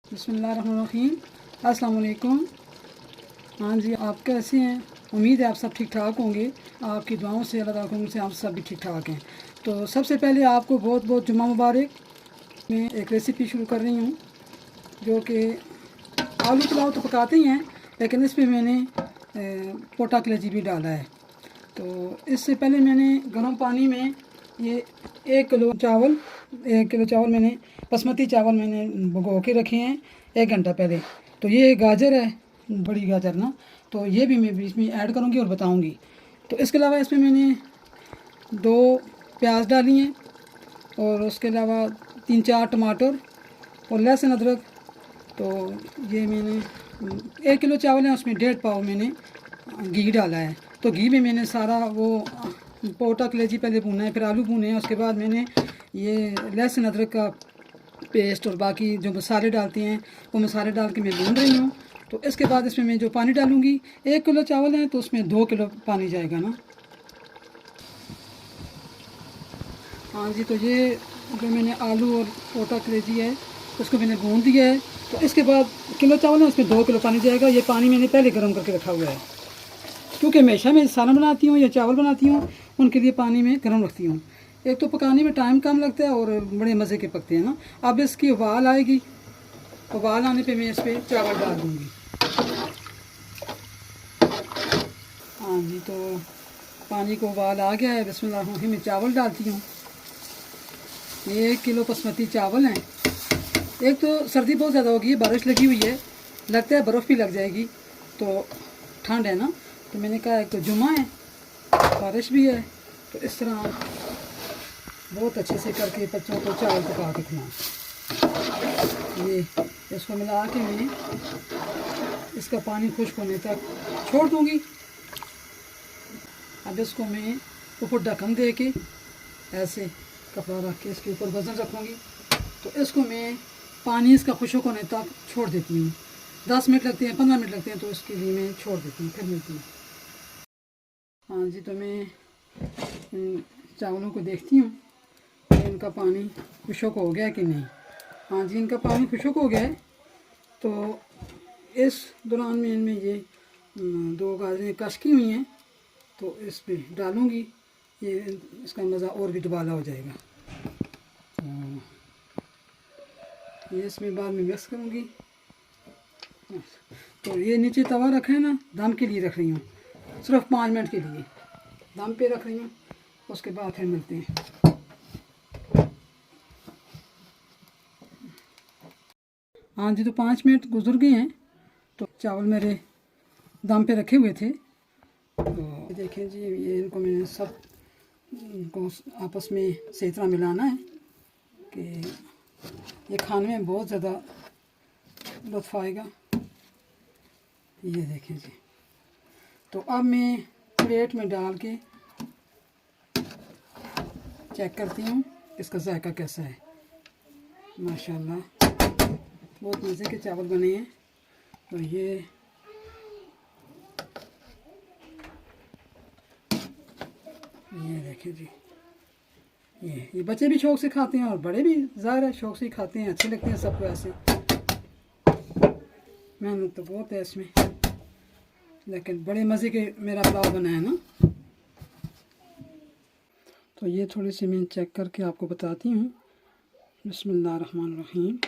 बिस्मिल्लाहिर्रहमानिर्रहीम। अस्सलाम वालेकुम। हाँ जी, आप कैसे हैं? उम्मीद है आप सब ठीक ठाक होंगे। आपकी दुआओं से, अल्लाह ताला से हम सब भी ठीक ठाक हैं। तो सबसे पहले आपको बहुत बहुत जुम्मा मुबारक। मैं एक रेसिपी शुरू कर रही हूँ जो कि आलू पुलाव तो पकाते ही हैं, लेकिन इसमें मैंने पोटा कलेजी भी डाला है। तो इससे पहले मैंने गर्म पानी में ये 1 किलो चावल मैंने बासमती चावल मैंने भिगो के रखे हैं 1 घंटा पहले। तो ये गाजर है, बड़ी गाजर ना, तो ये भी मैं बीच में ऐड करूँगी और बताऊँगी। तो इसके अलावा इसमें मैंने 2 प्याज डाली हैं और उसके अलावा 3-4 टमाटर और लहसुन अदरक। तो ये मैंने 1 किलो चावल है, उसमें 1.5 पाव मैंने घी डाला है। तो घी में मैंने सारा वो पोटा कलेजी पहले भूना है, फिर आलू भूने हैं, उसके बाद मैंने ये लहसुन अदरक का पेस्ट और बाकी जो मसाले डालते हैं वो मसाले डाल के मैं भून रही हूँ। तो इसके बाद इसमें मैं जो पानी डालूँगी, 1 किलो चावल है तो उसमें 2 किलो पानी जाएगा ना। हाँ जी, तो ये जो मैंने आलू और पोटा कलेजी है उसको मैंने भून दिया है। तो इसके बाद किलो चावल है उसमें 2 किलो पानी जाएगा। ये पानी मैंने पहले गर्म करके रखा हुआ है, क्योंकि हमेशा मैं सालन बनाती हूँ या चावल बनाती हूँ उनके लिए पानी में गर्म रखती हूँ। एक तो पकाने में टाइम कम लगता है और बड़े मज़े के पकते हैं ना। अब इसकी उबाल आएगी, उबाल आने पे मैं इस पर चावल डाल दूँगी। हाँ जी, तो पानी को उबाल आ गया है। बिस्मिल्लाह, मैं चावल डालती हूँ। ये 1 किलो बासमती चावल हैं। एक तो सर्दी बहुत ज़्यादा होगी, बारिश लगी हुई है, लगता है बर्फ़ भी लग जाएगी, तो ठंड है ना। तो मैंने कहा एक तो जुम्मा है, बारिश भी है, तो इस तरह बहुत अच्छे से करके बच्चों को चावल पका के खिलाऊँ। ये इसको मिला के मैं इसका पानी खुश्क होने तक छोड़ दूँगी। अब इसको मैं ऊपर ढक्कन दे के ऐसे कपड़ा रख के इसके ऊपर वज़न रखूँगी। तो इसको मैं पानी इसका खुश्क होने तक छोड़ देती हूँ। 10 मिनट लगते हैं, 15 मिनट लगते हैं, तो इसके लिए मैं छोड़ देती हूँ, फिर मिलती हूँ। हाँ जी, तो मैं चावलों को देखती हूँ कि इनका पानी खुश्क हो गया कि नहीं। हाँ जी, इनका पानी खुश्क हो गया है। तो इस दौरान में इनमें ये 2 गाजरें कश की हुई हैं, तो इस पर डालूँगी। ये इसका मज़ा और भी दुबाला हो जाएगा। ये इसमें बाद में मिक्स करूँगी। तो ये नीचे तवा रखा है ना, दम के लिए रख रही हूँ, सिर्फ 5 मिनट के लिए दम पे रख रही हूँ। उसके बाद फिर मिलते हैं। हाँ जी, तो 5 मिनट गुजर गए हैं। तो चावल मेरे दम पे रखे हुए थे। तो देखें जी, ये इनको मैंने सब को आपस में सही तरह मिलाना है कि ये खाने में बहुत ज़्यादा लुत्फ़ आएगा। ये देखें जी। तो अब मैं प्लेट में डाल के चेक करती हूँ इसका जायका कैसा है। माशाल्लाह बहुत मज़े के चावल बने हैं। तो ये देखिए जी, ये बच्चे भी शौक़ से खाते हैं और बड़े भी ज़ाहिर है शौक़ से खाते हैं, अच्छे लगते हैं सबको। ऐसे मेहनत तो बहुत है इसमें, लेकिन बड़े मज़े के मेरा पुलाव बना है ना। तो ये थोड़ी सी मैं चेक करके आपको बताती हूँ। बिस्मिल्लाहिर्रहमानिर्रहीम।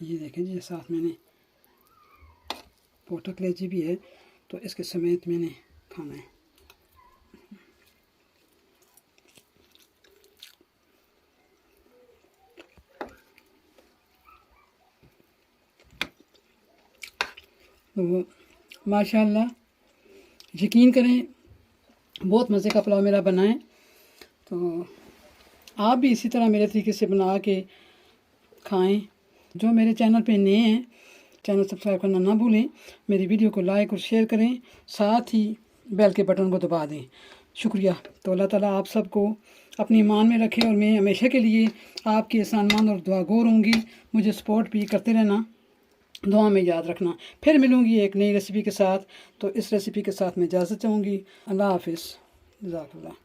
ये देखें जी, साथ मैंने पोटा कलेजी भी है, तो इसके समेत मैंने खाना है। तो माशाल्लाह यकीन करें बहुत मज़े का पुलाव मेरा बना है। तो आप भी इसी तरह मेरे तरीके से बना के खाएं। जो मेरे चैनल पे नए हैं, चैनल सब्सक्राइब करना ना भूलें। मेरी वीडियो को लाइक और शेयर करें, साथ ही बेल के बटन को दबा दें। शुक्रिया। तो अल्लाह ताला आप सबको अपनी ईमान में रखे और मैं हमेशा के लिए आपकी एहसानमंद और दुआगोर होंगी। मुझे सपोर्ट भी करते रहना, दुआ में याद रखना। फिर मिलूँगी एक नई रेसिपी के साथ। तो इस रेसिपी के साथ मैं इजाज़त चाहूँगी। अल्लाह हाफ़िज़। जज़ाकल्लाह।